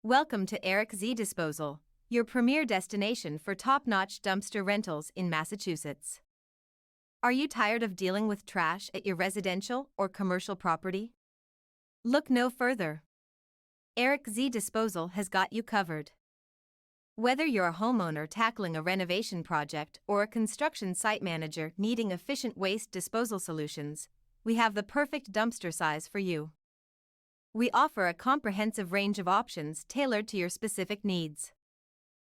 Welcome to Eric Z Disposal, your premier destination for top-notch dumpster rentals in Massachusetts. Are you tired of dealing with trash at your residential or commercial property? Look no further. Eric Z Disposal has got you covered. Whether you're a homeowner tackling a renovation project or a construction site manager needing efficient waste disposal solutions, we have the perfect dumpster size for you. We offer a comprehensive range of options tailored to your specific needs.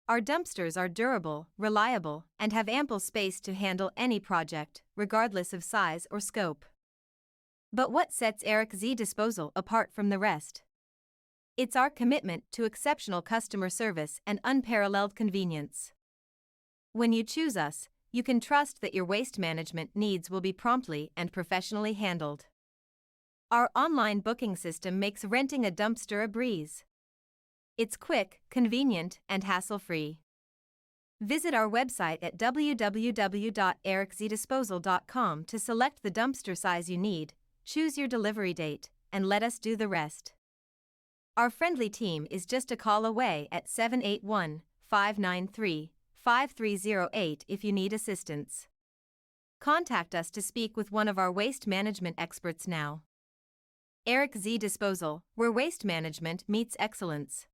Our dumpsters are durable, reliable, and have ample space to handle any project, regardless of size or scope. But what sets Eric Z Disposal apart from the rest? It's our commitment to exceptional customer service and unparalleled convenience. When you choose us, you can trust that your waste management needs will be promptly and professionally handled. Our online booking system makes renting a dumpster a breeze. It's quick, convenient, and hassle-free. Visit our website at www.ericzDisposal.com to select the dumpster size you need, choose your delivery date, and let us do the rest. Our friendly team is just a call away at 781-593-5308 if you need assistance. Contact us to speak with one of our waste management experts now. Eric Z Disposal, where waste management meets excellence.